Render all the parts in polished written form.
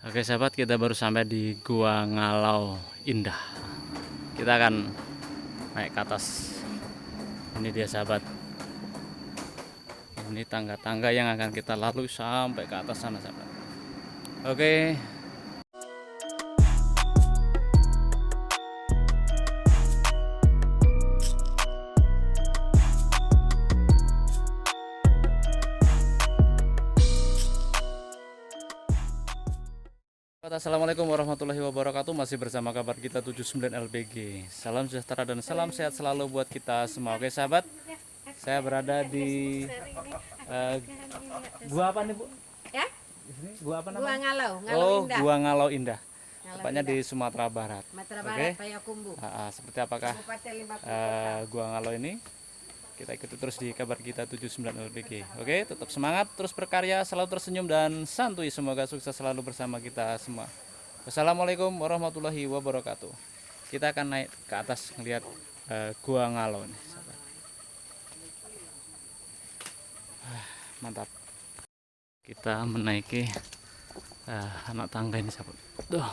Oke sahabat, kita baru sampai di Gua Ngalau Indah. Kita akan naik ke atas. Ini dia sahabat. Ini tangga-tangga yang akan kita lalui sampai ke atas sana sahabat. Oke. Assalamualaikum warahmatullahi wabarakatuh. Masih bersama kabar kita 79 LBG. Salam sejahtera dan salam sehat selalu buat kita semua. Oke sahabat, saya berada di gua apa nih Bu? Ya? Gua apa namanya? Gua Ngalau, Indah. Gua Ngalau Indah. Ngalau Tepatnya Indah. di Sumatera Barat. Sumatera Oke. Barat, Payakumbuh. Seperti apakah Kabupaten 50 Gua Ngalau ini? Kita ikuti terus di kabar kita 79 LBG. Oke, tetap semangat, terus berkarya, selalu tersenyum dan santuy. Semoga sukses selalu bersama kita semua. Wassalamualaikum warahmatullahi wabarakatuh. Kita akan naik ke atas melihat Gua Ngalau nih, sahabat. Mantap. Kita menaiki anak tangga ini, sahabat. Duh.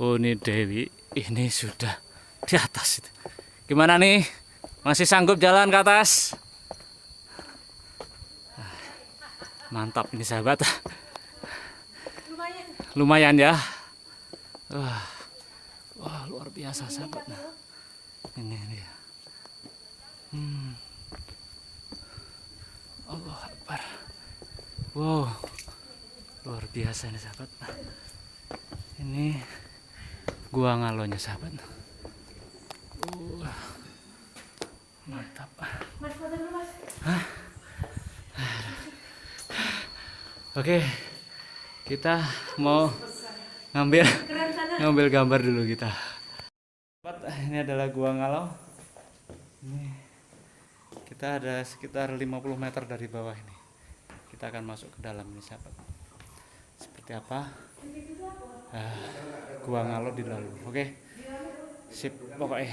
Oh, ini Dewi, ini sudah di atas itu. Gimana nih? Masih sanggup jalan ke atas? Mantap ini sahabat. Lumayan ya. Wah, luar biasa sahabat. Ini dia. Allah Akbar. Wow. Luar biasa ini sahabat. Ini Gua Ngalonya sahabat. Mantap. Hah? Oke, kita mau ngambil gambar dulu kita. Ini adalah Gua Ngalau. Ini kita ada sekitar 50 meter dari bawah ini. Kita akan masuk ke dalam ini sahabat. Seperti apa? Gua Ngalau dilalui. Oke. Sip pokoknya.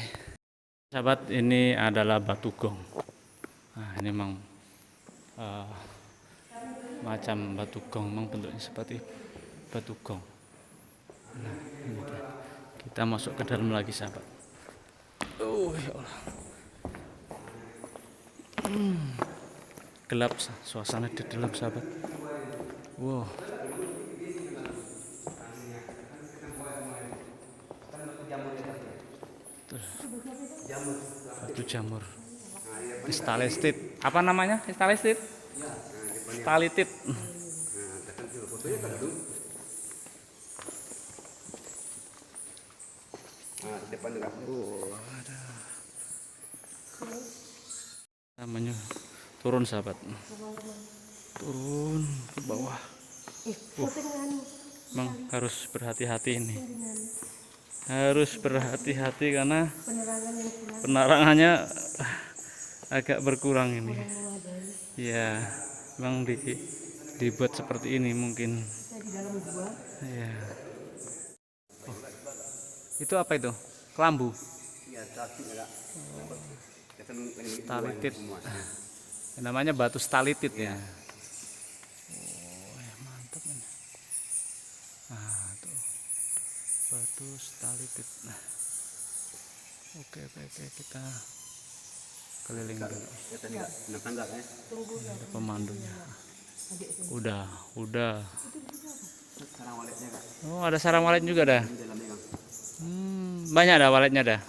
Sahabat, ini adalah batu gong. Nah, ini memang macam batu gong, memang bentuknya seperti batu gong. Nah, ini dia. Kita masuk ke dalam lagi, sahabat. Ya Allah. Gelap suasana di dalam, sahabat. Wow. Batu jamur. Stalatit. Apa namanya? Stalatit? Stalatit. Namanya turun sahabat. Turun ke bawah. Memang harus berhati-hati ini. Harus berhati-hati karena penerangannya agak berkurang ini. Ya, memang dibuat seperti ini mungkin. Ya. Oh, itu apa itu? Kelambu. Stalatit. Namanya batu stalatit ya. Mantap ini. Nah, tuh. Batu stalatit. Nah. Oke, kita keliling dulu. Ada pemandunya. Udah. Oh, ada sarang walet juga dah. Banyak ada waletnya dah.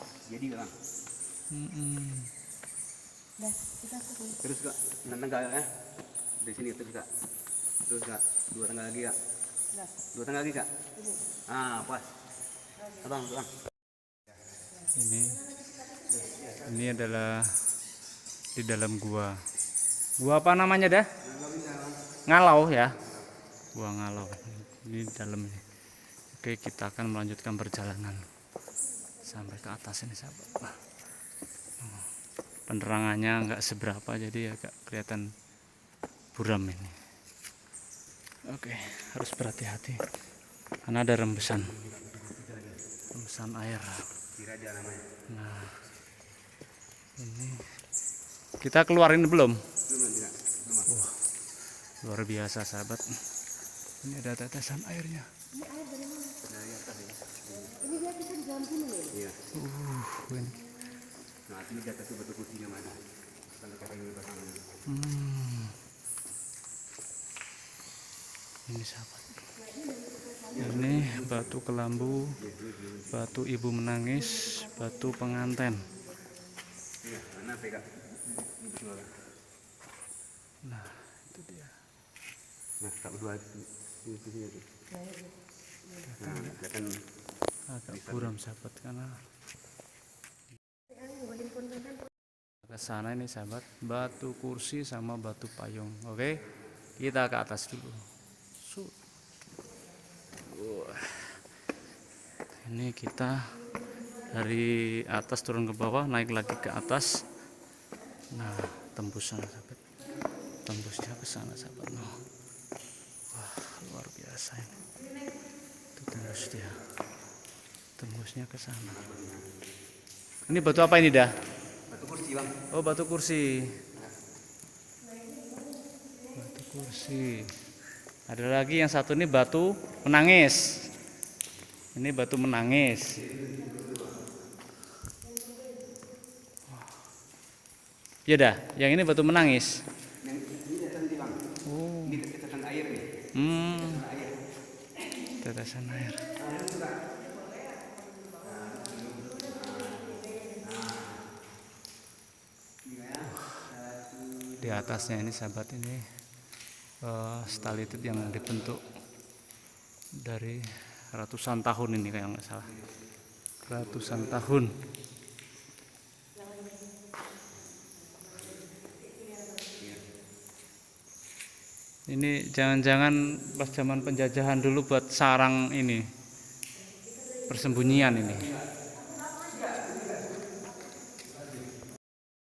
Terus kak, tangga ya. Di sini terus kak. Terus kak, dua tangga lagi kak. Dua tangga lagi kak. Pas. Abang. Ini adalah di dalam gua. Gua apa namanya dah? Ngalau ya. Gua Ngalau. Ini di dalam ini. Oke, kita akan melanjutkan perjalanan sampai ke atas ini sahabat. Penerangannya nggak seberapa, jadi agak kelihatan buram ini. Oke, harus berhati-hati karena ada rembesan air. Nah, ini kita keluarin belum? Wah, luar biasa sahabat. Ini ada tetesan airnya. Ini dia kita di dalam gunung ya? Iya. Ini. Nah, ini di atas itu batu kursinya mana? Kalau kata ini pasang. Ini sahabat. Ini batu kelambu, batu ibu menangis, batu penganten. Iya, mana pegang? Nah, itu dia. Nah, tak berdua itu. Itu. Nah, kelihatan Agak buram sahabat karena ke sana ini sahabat, batu kursi sama batu payung. Oke, kita ke atas dulu. Wah. Ini kita dari atas turun ke bawah, naik lagi ke atas. Nah, tembus sana sahabat, tembusnya ke sana sahabat. Nah, wah, luar biasa ini. Itu tembus dia, tembusnya ke sana. Ini batu apa ini dah? batu kursi bang. Oh, batu kursi. Batu kursi. Ada lagi yang satu ini batu menangis. Ini batu menangis. Ya dah, yang ini batu menangis. Yang ini tetesan ini bang. Oh. Ini tetesan air nih. Air. Tetesan air. Di atasnya ini sahabat ini stalatit yang dibentuk dari ratusan tahun ini kayak nggak salah, ratusan tahun. Ini jangan-jangan pas zaman penjajahan dulu buat sarang ini, persembunyian ini.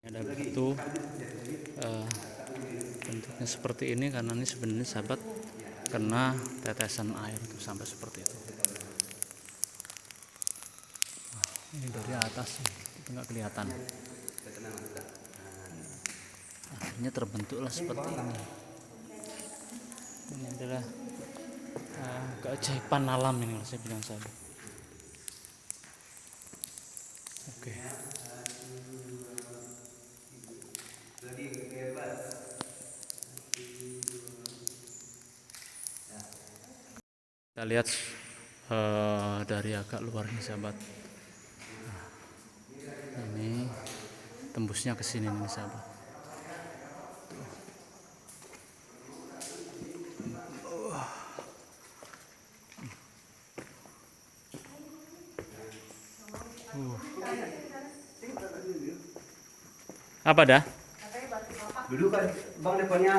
Ada batu bentuknya seperti ini karena ini sebenarnya sahabat kena tetesan air itu sampai seperti itu. Nah, ini dari atas itu nggak kelihatan. Akhirnya terbentuklah seperti ini. Ini adalah keajaiban alam ini kalau saya bilang sahabat. Oke. Kita lihat dari agak luarnya sahabat. Nah, ini tembusnya ke sini nih sahabat. Apa dah? Dulu kan bang depannya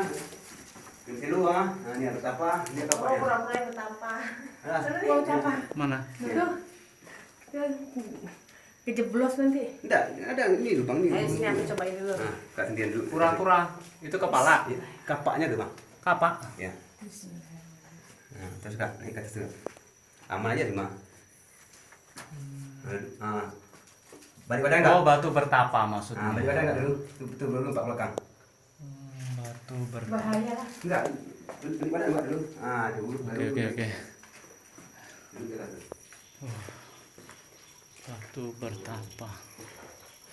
Kelu ah, nah ini ada apa? Ini apa ya? Pura-pura betapa. Ah, Mau apa? Mana? Tuh. Kejeblos nanti. enggak, ada ini loh bang ini. Ayo sini aku cobain dulu. Nah, Kak sendirian dulu. Pura-pura itu kepala. Iya, kapaknya tuh bang. Kapak. Ya. Nah, terus kak, naik ke atas dulu. Aman aja sih bang. Ah. Balik badan enggak? Oh, batu bertapa Nah, maksudnya. balik badan enggak dulu? Betul dulu pak belakang. Batu bertapa. Bahaya lah. Enggak, balik badan enggak dulu? Ah, dulu. Oke. Dulu jalan. Batu bertapa.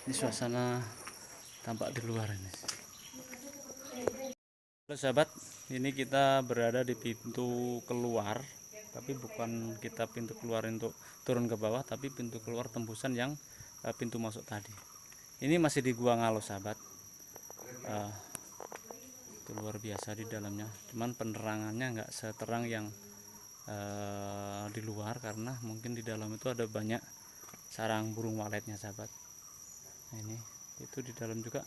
Ini suasana tampak di luar ini. Halo sahabat, ini kita berada di pintu keluar, tapi bukan kita pintu keluar untuk turun ke bawah, tapi pintu keluar tembusan yang pintu masuk tadi. Ini masih di Gua Ngalo sahabat. Itu luar biasa di dalamnya. Cuman penerangannya nggak seterang yang di luar karena mungkin di dalam itu ada banyak sarang burung waletnya sahabat. Nah, ini itu di dalam juga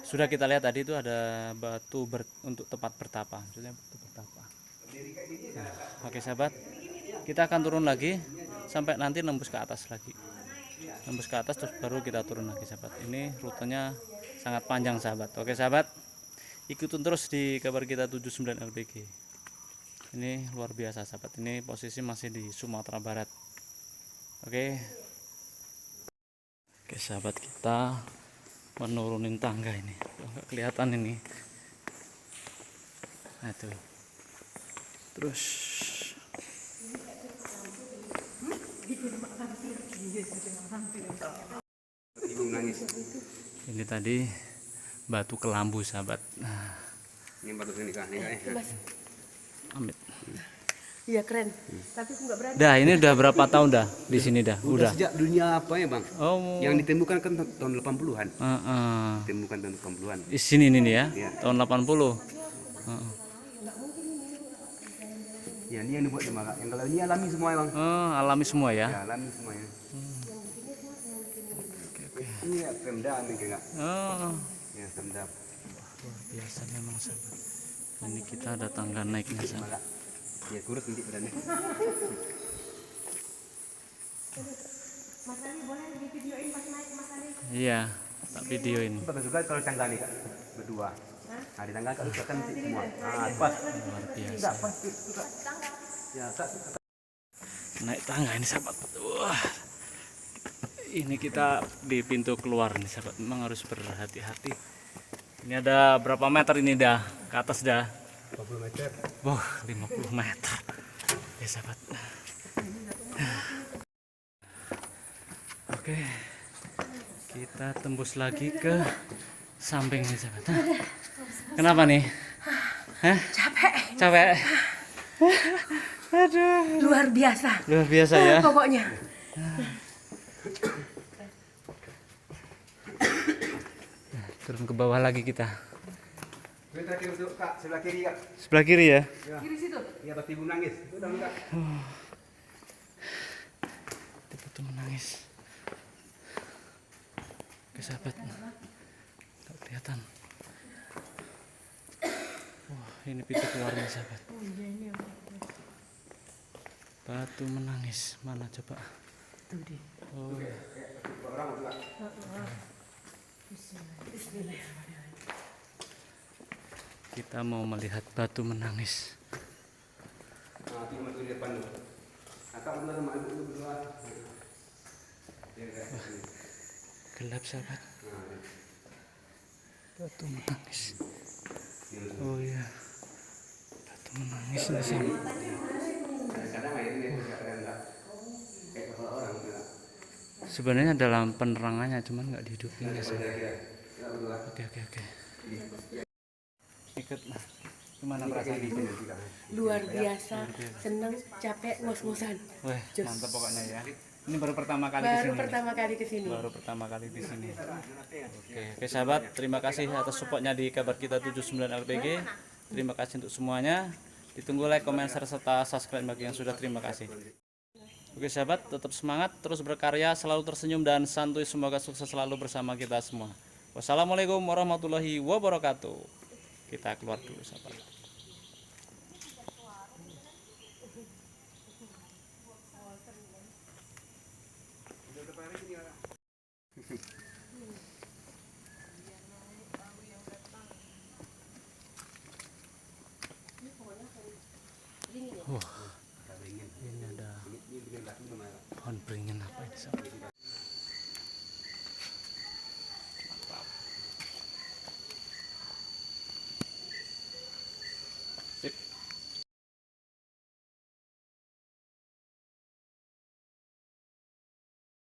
sudah kita lihat tadi itu ada batu untuk tempat bertapa, maksudnya batu bertapa. Nah, oke sahabat, kita akan turun lagi sampai nanti nembus ke atas lagi, nembus ke atas terus baru kita turun lagi sahabat. Ini rutenya sangat panjang sahabat. Oke sahabat, ikutin terus di kabar kita 79 LBG. Ini luar biasa sahabat, ini posisi masih di Sumatera Barat. Oke sahabat, kita menurunin tangga ini, nggak kelihatan ini. Nah tuh. Terus Ibu menangis. ini tadi batu kelambu sahabat. Nah, Ini baru ini kak, ini kak. Mas, amit. iya keren. Tapi aku nggak berani. Dah ini udah berapa tahun dah di sini dah? Udah Udah. sejak dunia apa ya bang? Oh. Yang ditemukan kan tahun 80-an. Heeh. Ditemukan tahun 80-an. Di sini nih ya, Iya. tahun 80. Heeh. Ya ini yang dibuat sama kak. Yang kalau ini alami semua ya bang. Oh, alami semua ya. Ya alami semuanya. Ini ya Pemda mungkin kak. Oh, Ya Pemda. luar biasa memang sahabat. Ini kita ada tangga naiknya Sama sahabat. kak. Ya kurus nanti badannya. Mas Ali boleh divideoin pas naik Mas Ali? Iya, tak videoin. Bagus juga kalau tangga nih kak. Berdua. Nah di tangga kalau kan semua. Ah pas. Luar biasa. Enggak pas itu kak. Ya kak. Naik tangga ini sahabat. Wah. Ini kita di pintu keluar nih sahabat. Memang harus berhati-hati. Ini ada berapa meter ini dah? Ke atas dah. 20 meter. Wah, 50 meter. Ya sahabat. Oke. Kita tembus lagi ke samping nih sahabat. Hah? Kenapa nih? Hah? Capek. Capek. Aduh. Luar biasa. Luar biasa ya. Pokoknya. Turun ke bawah lagi kita. Ini terakhir untuk kak sebelah kiri kak. Sebelah kiri ya. Ya. Kiri situ. Iya pasti ibu nangis. Itu udah kak. Itu betul menangis. Oke sahabat. Nggak kelihatan. Wah, ini pintu keluarnya sahabat. Batu menangis. Mana coba? Tuh dia. Oh. Orang juga. Kita mau melihat batu menangis. Nah, itu masuk di depan dulu. Kakak berdua sama ibu itu berdua. Ya, ya. Gelap sahabat. Nah, ya. Batu menangis. Oh iya. Batu menangis nih sahabat. Kadang-kadang airnya kadang enggak. Kayak kepala orang enggak. Sebenarnya dalam penerangannya cuman nggak dihidupin ya sahabat. Ya, ya berdua. Oke. Ikut lah. Gimana perasaan di sini? Luar biasa. Seneng, capek, ngos-ngosan. Wah, Just. mantap pokoknya ya. Ini baru pertama kali Baru kesini. pertama kali kesini. Baru pertama kali di sini. Oke, sahabat, terima kasih atas supportnya di kabar kita 79 LPG. Terima kasih untuk semuanya. Ditunggu like, comment, share, serta subscribe bagi yang sudah. Terima kasih. Oke sahabat, tetap semangat, terus berkarya, selalu tersenyum dan santuy. Semoga sukses selalu bersama kita semua. Wassalamualaikum warahmatullahi wabarakatuh. Kita keluar dulu sahabat. Ini ada pohon beringin apa ini sahabat?